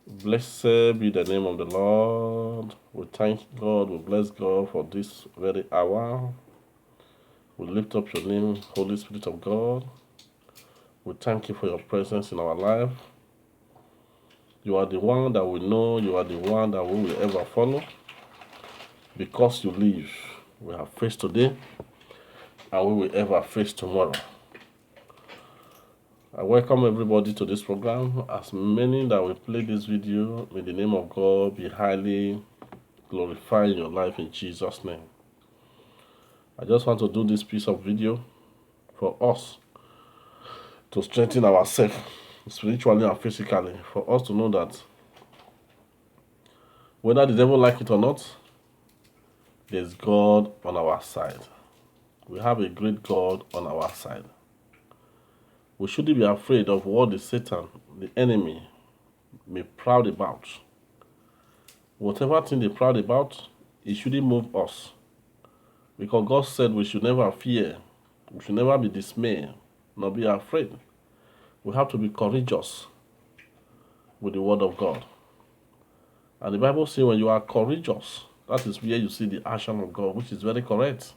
Blessed be the name of the Lord. We thank God, we bless God for this very hour. We lift up your name, Holy Spirit of God. We thank you for your presence in our life. You are the one that we know, you are the one that we will ever follow. Because you live, we have faced today and we will ever face tomorrow. I welcome everybody to this program. As many that will play this video, may the name of God be highly glorified in your life in Jesus' name. I just want to do this piece of video for us to strengthen ourselves spiritually and physically, for us to know that whether the devil like it or not, there's God on our side. We have a great God on our side. We shouldn't be afraid of what the Satan, the enemy, may proud about. Whatever thing they proud about, it shouldn't move us. Because God said we should never fear, we should never be dismayed, nor be afraid. We have to be courageous with the word of God. And the Bible says when you are courageous, that is where you see the action of God, which is very correct.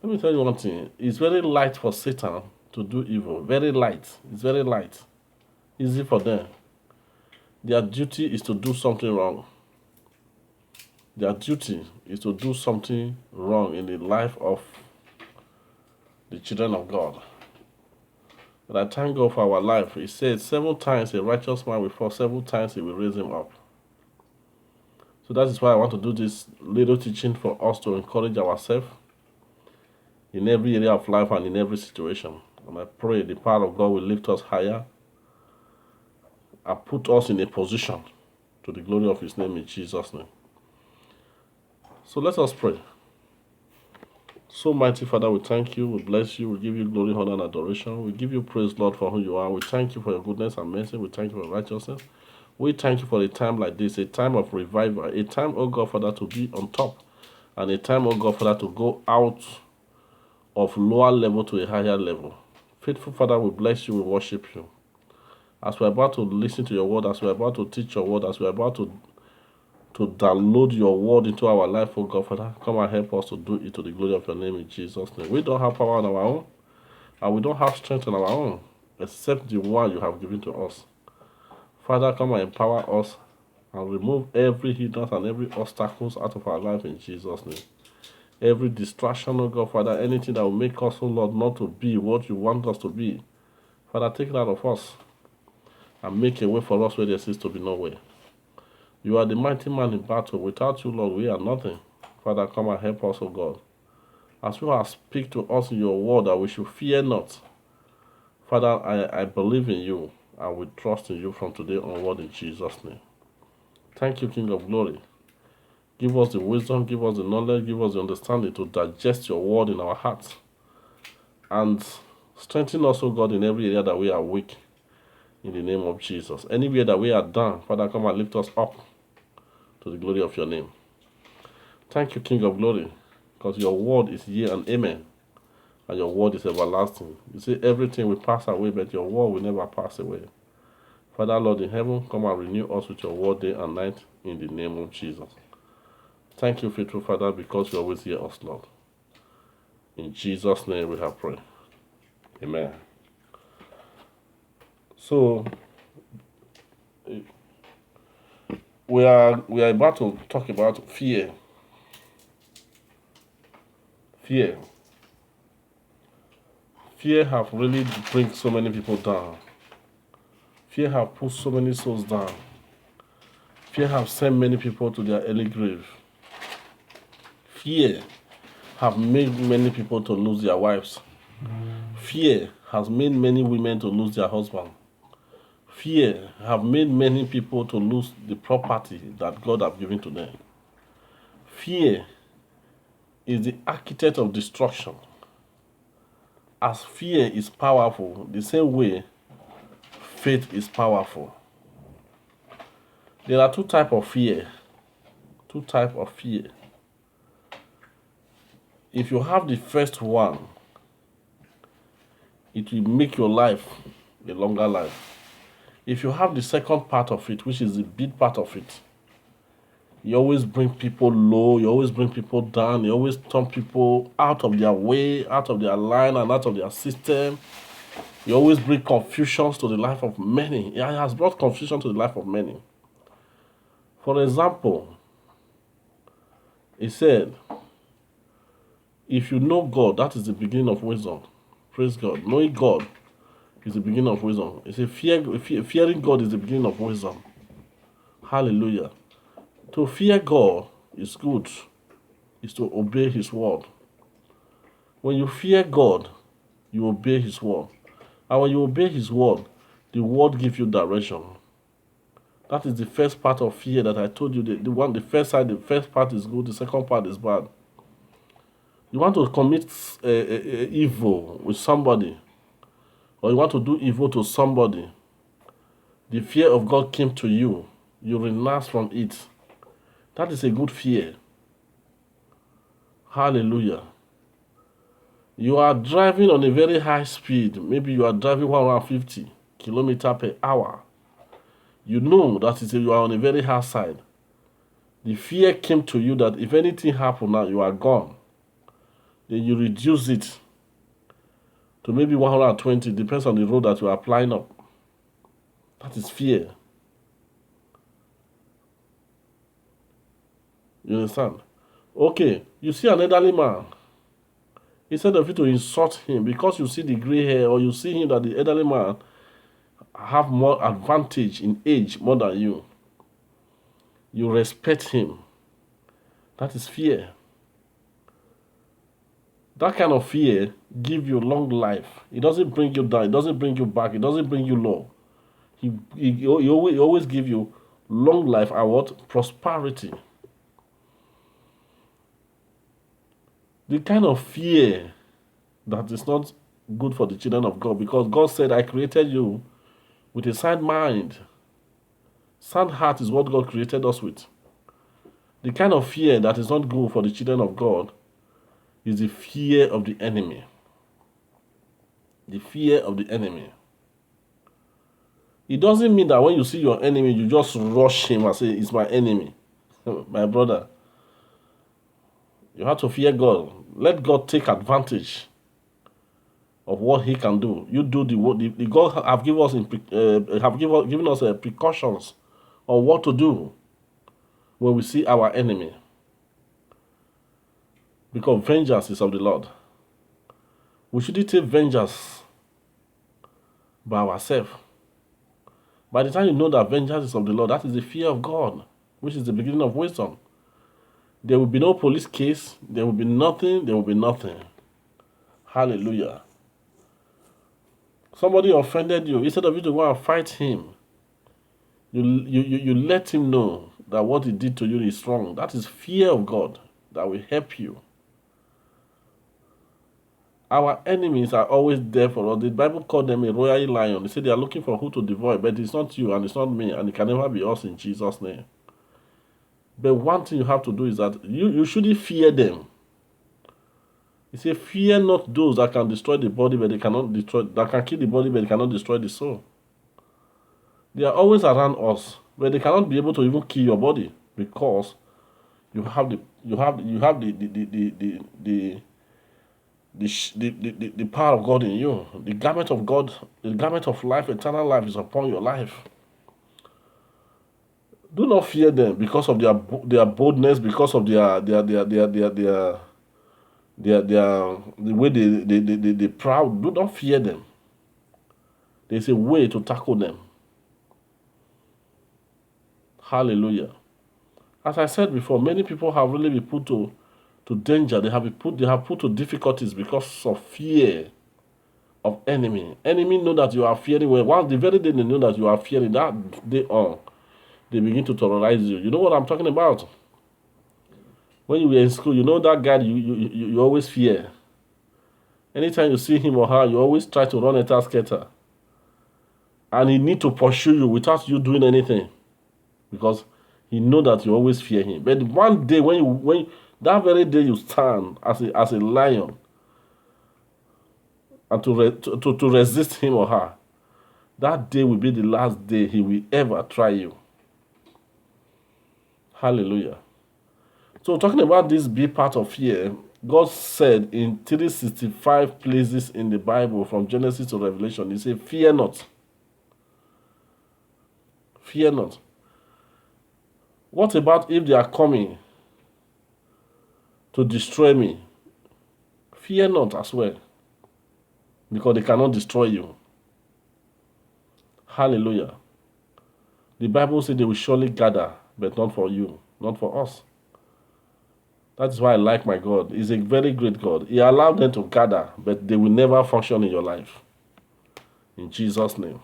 Let me tell you one thing. It's very light for Satan to do evil. Very light. It's very light. Easy for them. Their duty is to do something wrong. Their duty is to do something wrong in the life of the children of God. But I thank God for our life. He said 7 times a righteous man will fall, 7 times he will raise him up. So that is why I want to do this little teaching for us to encourage ourselves in every area of life and in every situation. And I pray the power of God will lift us higher and put us in a position to the glory of His name in Jesus' name. So let us pray. So mighty Father, we thank you, we bless you, we give you glory, honor, and adoration. We give you praise, Lord, for who you are. We thank you for your goodness and mercy. We thank you for your righteousness. We thank you for a time like this, a time of revival, a time, oh God, Father, to be on top, and a time, oh God, Father, to go out of lower level to a higher level. Faithful Father, we bless you, we worship you. As we're about to listen to your word, as we're about to teach your word, as we're about to download your word into our life, oh God, Father, come and help us to do it to the glory of your name in Jesus' name. We don't have power on our own, and we don't have strength on our own, except the one you have given to us. Father, come and empower us and remove every hindrance and every obstacles out of our life in Jesus' name. Every distraction, oh God, Father, anything that will make us, oh Lord, not to be what you want us to be, Father, take it out of us and make a way for us where there seems to be no way. You are the mighty man in battle. Without you, Lord, we are nothing. Father, come and help us, O God. As you have speak to us in your word that we should fear not. Father, I believe in you and we trust in you from today onward in Jesus' name. Thank you, King of Glory. Give us the wisdom, give us the knowledge, give us the understanding to digest your word in our hearts. And strengthen us, O God, in every area that we are weak. In the name of Jesus. Anywhere that we are down, Father, come and lift us up to the glory of your name. Thank you, King of Glory, because your word is yea and amen, and your word is everlasting. You say everything will pass away, but your word will never pass away. Father, Lord in heaven, come and renew us with your word day and night in the name of Jesus. Thank you, faithful Father, because you always hear us, Lord. In Jesus' name we have prayed. Amen. So, we are about to talk about fear. Fear. Fear have really bring so many people down. Fear have put so many souls down. Fear have sent many people to their early grave. Fear have made many people to lose their wives. Fear has made many women to lose their husband. Fear have made many people to lose the property that God have given to them. Fear is the architect of destruction. As fear is powerful, the same way faith is powerful. There are 2 types of fear. 2 types of fear. If you have the first one, it will make your life a longer life. If you have the second part of it, which is the big part of it, you always bring people low, you always bring people down, you always turn people out of their way, out of their line, and out of their system. You always bring confusions to the life of many. It has brought confusion to the life of many. For example, he said, if you know God, that is the beginning of wisdom. Praise God. Knowing God is the beginning of wisdom. He said, fearing God is the beginning of wisdom. Hallelujah. To fear God is good, is to obey His word. When you fear God, you obey His word. And when you obey His word, the word gives you direction. That is the first part of fear that I told you. The first side, the first part is good, the second part is bad. You want to commit evil with somebody, or you want to do evil to somebody, the fear of God came to you. You renounce from it. That is a good fear. Hallelujah. You are driving on a very high speed. Maybe you are driving 150 kilometers per hour. You know that you are on a very high side. The fear came to you that if anything happens now, you are gone. Then you reduce it to maybe 120, depends on the road that you are applying up. That is fear. You understand? Okay, you see an elderly man. Instead of you to insult him because you see the gray hair, or you see him that the elderly man have more advantage in age more than you, you respect him. That is fear. That kind of fear gives you long life. It doesn't bring you down. It doesn't bring you back. It doesn't bring you low. He always give you long life and what? Prosperity. The kind of fear that is not good for the children of God, because God said, I created you with a sound mind. Sound heart is what God created us with. The kind of fear that is not good for the children of God is the fear of the enemy. The fear of the enemy. It doesn't mean that when you see your enemy, you just rush him and say, it's my enemy. My brother, you have to fear God. Let God take advantage of what He can do. You do the God have given us given us precautions on what to do when we see our enemy. Because vengeance is of the Lord. We shouldn't take vengeance by ourselves. By the time you know that vengeance is of the Lord, that is the fear of God, which is the beginning of wisdom. There will be no police case. There will be nothing. There will be nothing. Hallelujah. Somebody offended you. Instead of you to go and fight him, you let him know that what he did to you is wrong. That is fear of God that will help you. Our enemies are always there for us. The Bible called them a royal lion. They say they are looking for who to devour, but it's not you and it's not me, and it can never be us in Jesus' name. But one thing you have to do is that you shouldn't fear them. He said, fear not those that can destroy the body, but they cannot destroy, that can kill the body, but they cannot destroy the soul. They are always around us, but they cannot be able to even kill your body because you have the power of God in you. The garment of God, the garment of life, eternal life is upon your life. Do not fear them because of their boldness, because of the way they proud. Do not fear them. There's a way to tackle them. Hallelujah. As I said before, many people have really been put to danger. They have put to difficulties because of fear of enemy. Enemy know that you are fearing. Once the very day they know that you are fearing, that day on, they begin to terrorize you. You know what I'm talking about? When you were in school, you know that guy you always fear. Anytime you see him or her, you always try to run a task-getter. And he need to pursue you without you doing anything. Because he know that you always fear him. But one day, when that very day you stand as a lion and to resist him or her, that day will be the last day he will ever try you. Hallelujah. So talking about this big part of fear, God said in 365 places in the Bible from Genesis to Revelation, he said, fear not. Fear not. What about if they are coming to destroy me? Fear not as well, because they cannot destroy you. Hallelujah. The Bible says they will surely gather, but not for you, not for us. That's why I like my God. He's a very great God. He allowed them to gather, but they will never function in your life. In Jesus' name.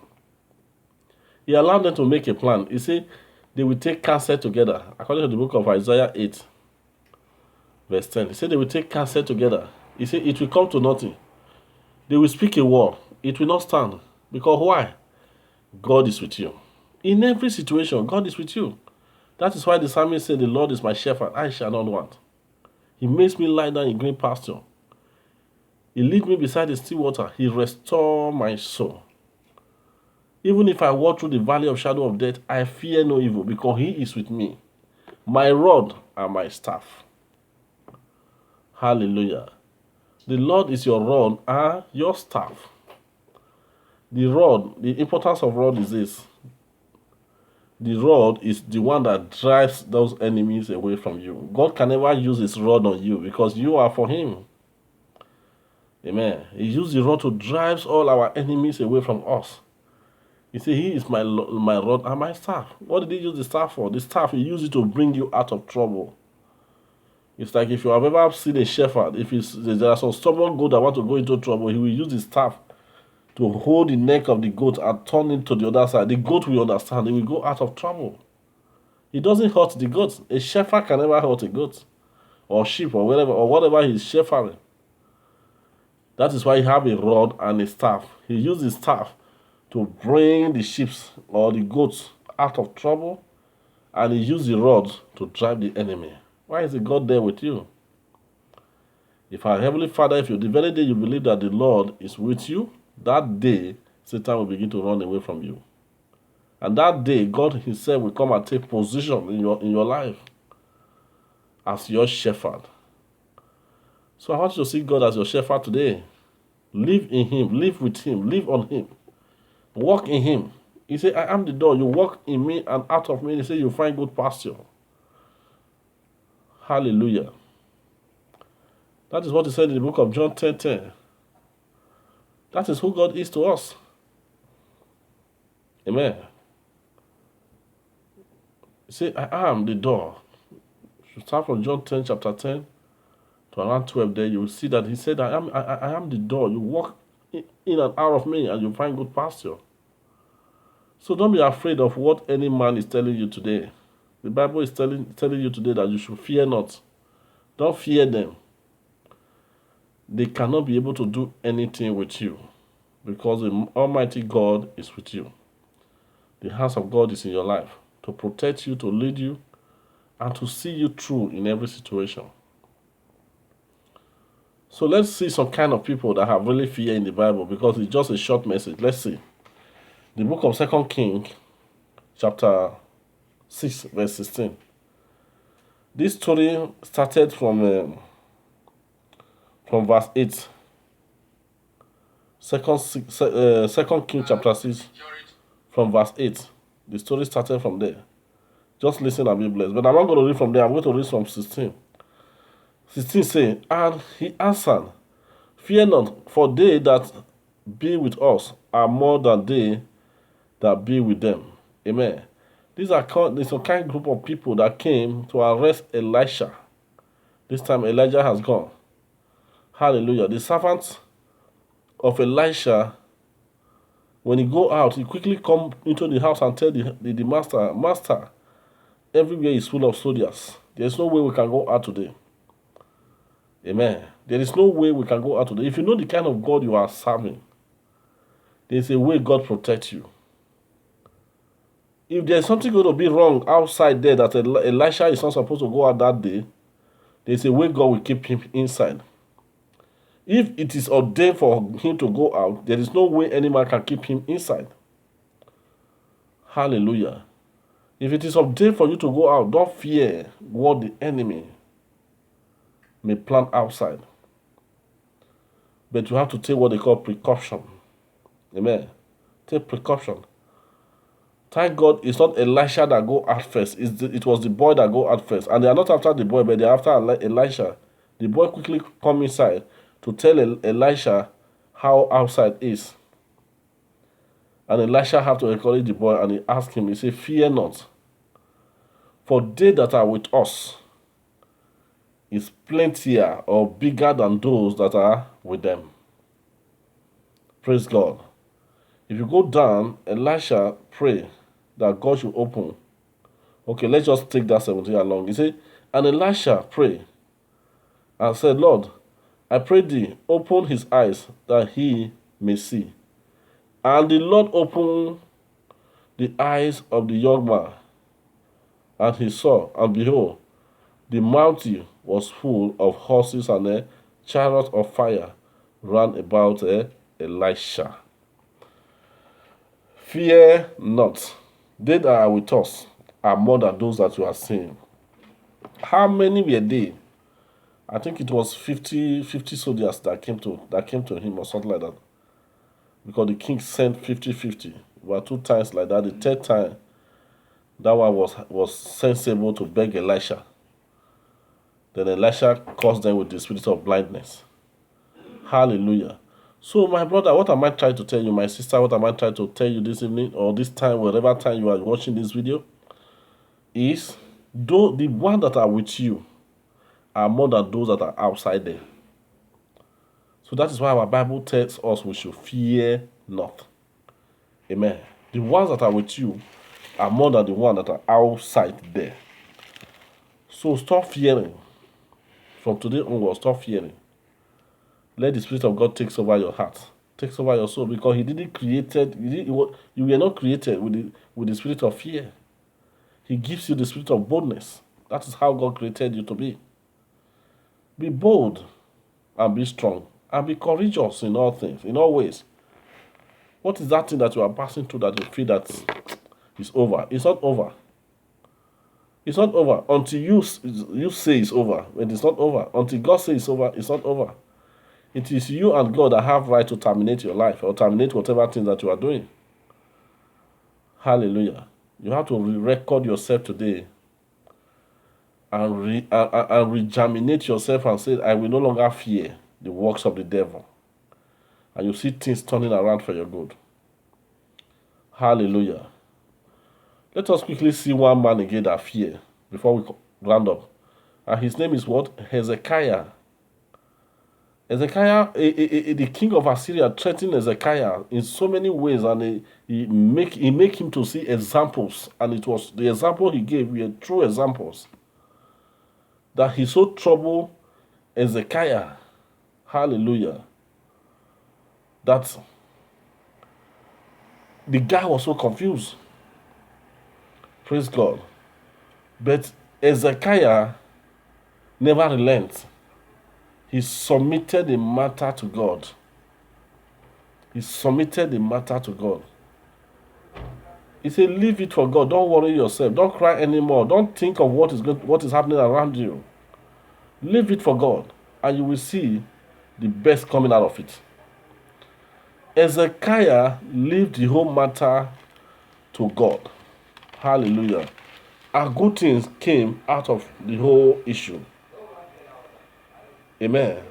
He allowed them to make a plan. He said they will take counsel together. According to the book of Isaiah 8, verse 10. He said they will take counsel together. He said it will come to nothing. They will speak a word. It will not stand. Because why? God is with you. In every situation, God is with you. That is why the psalmist said, the Lord is my shepherd, I shall not want. He makes me lie down in green pasture. He leads me beside the still water. He restores my soul. Even if I walk through the valley of shadow of death, I fear no evil, because he is with me. My rod and my staff. Hallelujah. The Lord is your rod and your staff. The rod, the importance of rod is this. The rod is the one that drives those enemies away from you. God can never use his rod on you because you are for him. Amen. He used the rod to drive all our enemies away from us. He said, he is my rod and my staff. What did he use the staff for? The staff, he used it to bring you out of trouble. It's like if you have ever seen a shepherd, if there are some stubborn goat that want to go into trouble, he will use his staff to hold the neck of the goat and turn it to the other side. The goat will understand. He will go out of trouble. He doesn't hurt the goat. A shepherd can never hurt a goat or sheep or whatever he's shepherding. That is why he have a rod and a staff. He uses his staff to bring the sheep or the goats out of trouble, and he uses the rod to drive the enemy. Why is the God there with you? If our Heavenly Father, if you the very day you believe that the Lord is with you, that day Satan will begin to run away from you. And that day, God himself will come and take position in your life as your shepherd. So I want you to see God as your shepherd today. Live in him, live with him, live on him. Walk in him. He said, I am the door. You walk in me and out of me. He said, you find good pasture. Hallelujah. That is what he said in the book of John 10:10. That is who God is to us. Amen. He said, I am the door. You start from John 10, chapter 10 to around 12 there, you will see that he said, I am the door. You walk in and out of me and you find good pasture. So don't be afraid of what any man is telling you today. The Bible is telling you today that you should fear not. Don't fear them. They cannot be able to do anything with you because the Almighty God is with you. The hands of God is in your life to protect you, to lead you, and to see you through in every situation. So let's see some kind of people that have really fear in the Bible, because it's just a short message. Let's see. The book of 2 Kings, chapter 6, verse 16. This story started from verse 8. 2 Kings chapter 6, from verse 8. The story started from there. Just listen and be blessed. But I'm not going to read from there. I'm going to read from 16. 16 say, and he answered, fear not, for they that be with us are more than they that be with them. Amen. These are some kind group of people that came to arrest Elisha. This time Elijah has gone. Hallelujah. The servant of Elisha, when he go out, he quickly come into the house and tell the master, everywhere is full of soldiers. There's no way we can go out today. Amen. There is no way we can go out today. If you know the kind of God you are serving, there's a way God protects you. If there's something going to be wrong outside there that Elisha is not supposed to go out that day, there's a way God will keep him inside. If it is ordained for him to go out, there is no way any man can keep him inside. Hallelujah. If it is of day for you to go out, don't fear what the enemy may plan outside. But you have to take what they call precaution. Amen. Take precaution. Thank God it's not Elisha that go out first. It was the boy that go out first. And they are not after the boy, but they are after Elisha. The boy quickly come inside to tell Elisha how outside is. And Elisha have to encourage the boy, and he asked him, he said, fear not, for they that are with us is plentier or bigger than those that are with them. Praise God. If you go down, Elisha pray that God should open. Okay, let's just take that 17 along. He said, and Elisha prayed and said, Lord, I pray thee, open his eyes that he may see. And the Lord opened the eyes of the young man, and he saw, and behold, the mountain was full of horses, and a chariot of fire ran about Elisha. Fear not. They that are with us are more than those that you are seeing. How many were they? I think it was 50 soldiers that came to him or something like that. Because the king sent 50. About 2 times like that. The third time, that one was sensible to beg Elisha. Then Elisha caused them with the spirit of blindness. Hallelujah. So my brother, what am I trying to tell you? My sister, what am I trying to tell you this evening or this time, whatever time you are watching this video? Is though the ones that are with you are more than those that are outside there. So that is why our Bible tells us we should fear not. Amen. The ones that are with you are more than the ones that are outside there. So stop fearing. From today onwards, stop fearing. Let the Spirit of God take over your heart, takes over your soul, because you were not created with the spirit of fear. He gives you the spirit of boldness. That is how God created you to be. Be bold and be strong and be courageous in all things, in all ways. What is that thing that you are passing through that you feel that is over? It's not over. It's not over until you say it's over. When it's not over, until God says it's over, it's not over. It is you and God that have right to terminate your life or terminate whatever thing that you are doing. Hallelujah. You have to re-record yourself today and regerminate yourself and say, I will no longer fear the works of the devil. And you see things turning around for your good. Hallelujah. Let us quickly see one man again that fear before we round up. And his name is what? Hezekiah. Hezekiah, the king of Assyria, threatened Hezekiah in so many ways, and he make him to see examples, and it was the example he gave were true examples. That he so troubled Hezekiah, hallelujah, that the guy was so confused. Praise God. But Hezekiah never relents. He submitted the matter to God. He submitted the matter to God. He said, leave it for God. Don't worry yourself. Don't cry anymore. Don't think of what is happening around you. Leave it for God, and you will see the best coming out of it. Hezekiah left the whole matter to God. Hallelujah. And good things came out of the whole issue. Amen.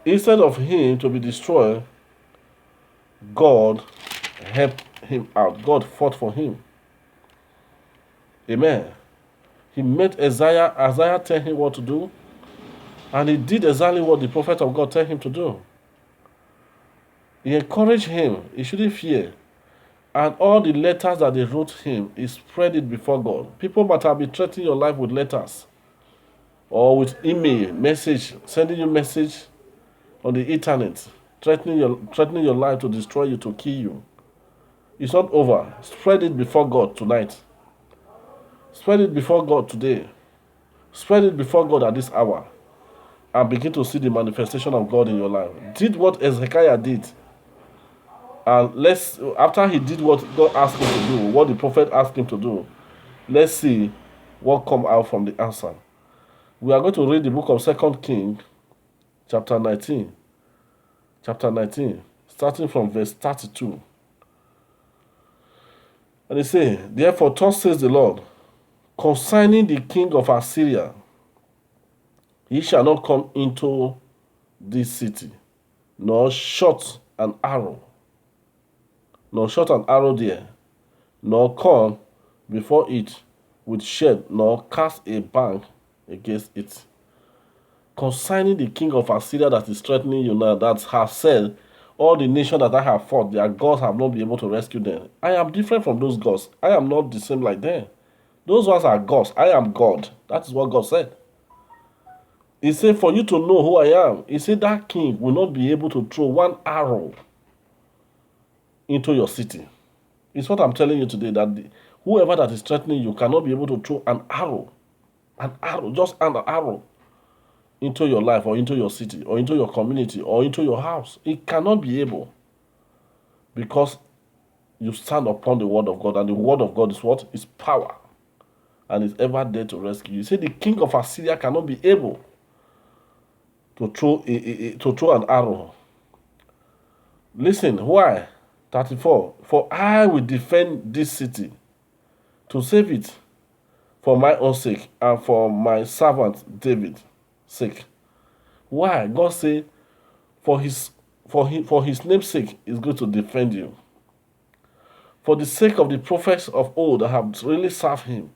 Instead of him to be destroyed, God helped him out. God fought for him. Amen. He met Isaiah. Isaiah told him what to do. And he did exactly what the prophet of God told him to do. He encouraged him. He shouldn't fear. And all the letters that they wrote him, he spread it before God. People might have been threatening your life with letters or with email, message, sending you message on the internet, threatening your life to destroy you, to kill you. It's not over. Spread it before God tonight. Spread it before God today. Spread it before God at this hour. And begin to see the manifestation of God in your life. Did what Hezekiah did. And after he did what God asked him to do, what the prophet asked him to do, let's see what come out from the answer. We are going to read the book of 2 Kings, chapter 19. Chapter 19, starting from verse 32. And it says, therefore, thus says the Lord, concerning the king of Assyria, he shall not come into this city, nor shot an arrow there, nor come before it with shed, nor cast a bank against it. Concerning the king of Assyria that is threatening you now, that has said, all the nations that I have fought, their gods have not been able to rescue them. I am different from those gods. I am not the same like them. Those ones are gods. I am God. That is what God said. He said, for you to know who I am, he said that king will not be able to throw one arrow into your city. It's what I'm telling you today, that whoever that is threatening you cannot be able to throw an arrow, just an arrow into your life or into your city or into your community or into your house. It cannot be able, because you stand upon the word of God, and the word of God is what? Is power, and is ever there to rescue you. You say the king of Assyria cannot be able to throw an arrow. Listen, why? 34. For I will defend this city to save it for my own sake and for my servant David's sake. Why? God say, for his name's sake, is going to defend you. For the sake of the prophets of old that have really served him,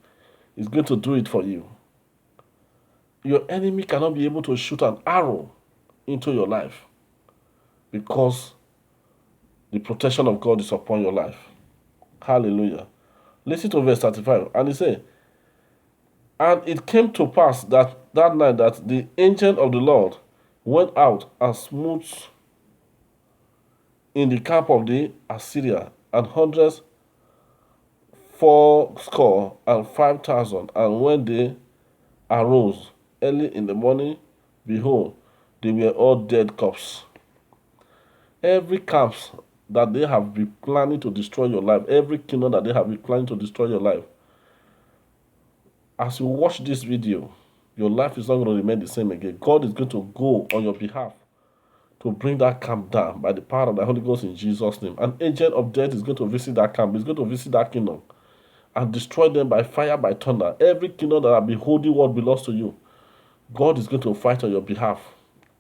is going to do it for you. Your enemy cannot be able to shoot an arrow into your life, because the protection of God is upon your life. Hallelujah. Listen to verse 35. And he said, and it came to pass that night that the angel of the Lord went out and smote in the camp of the Assyria, and hundreds 75,000. And when they arose early in the morning, behold, they were all dead corpses. Every camp that they have been planning to destroy your life, every kingdom that they have been planning to destroy your life, as you watch this video, your life is not going to remain the same again. God is going to go on your behalf to bring that camp down by the power of the Holy Ghost in Jesus' name. An agent of death is going to visit that camp. He's going to visit that kingdom and destroy them by fire, by thunder. Every kingdom that have been holding what belongs to you, God is going to fight on your behalf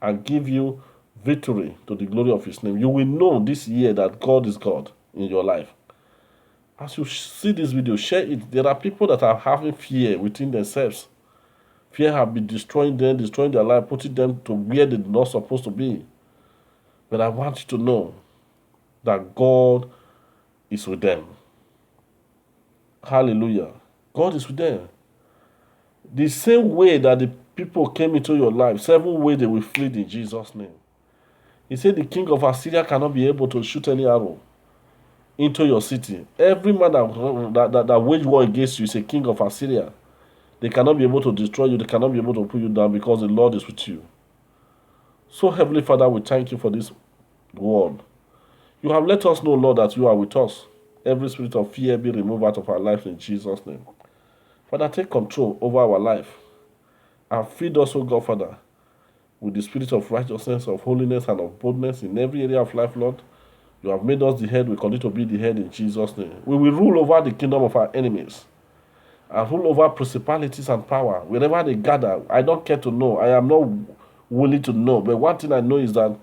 and give you victory to the glory of his name. You will know this year that God is God in your life. As you see this video, share it. There are people that are having fear within themselves. Fear have been destroying them, destroying their life, putting them to where they're not supposed to be. But I want you to know that God is with them. Hallelujah. God is with them. The same way that the people came into your life, 7 ways they will flee in Jesus' name. He said the king of Assyria cannot be able to shoot any arrow into your city. Every man that wage war against you is a king of Assyria. They cannot be able to destroy you. They cannot be able to put you down, because the Lord is with you. So, Heavenly Father, we thank you for this word. You have let us know, Lord, that you are with us. Every spirit of fear be removed out of our life in Jesus' name. Father, take control over our life and feed us, O God, Father, with the spirit of righteousness, of holiness, and of boldness in every area of life, Lord. You have made us the head. We continue to be the head in Jesus' name. We will rule over the kingdom of our enemies and rule over principalities and power. Wherever they gather, I don't care to know. I am not willing to know. But one thing I know is that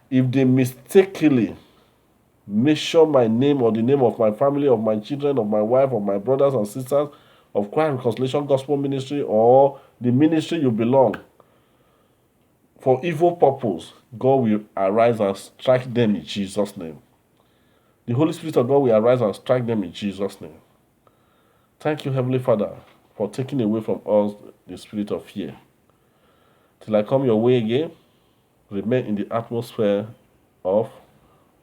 if they mistakenly mention my name or the name of my family, of my children, of my wife, of my brothers and sisters, of Christ Reconciliation Gospel Ministry, or the ministry you belong, for evil purpose, God will arise and strike them in Jesus' name. The Holy Spirit of God will arise and strike them in Jesus' name. Thank you, Heavenly Father, for taking away from us the spirit of fear. Till I come your way again, remain in the atmosphere of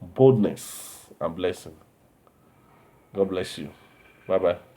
boldness and blessing. God bless you. Bye-bye.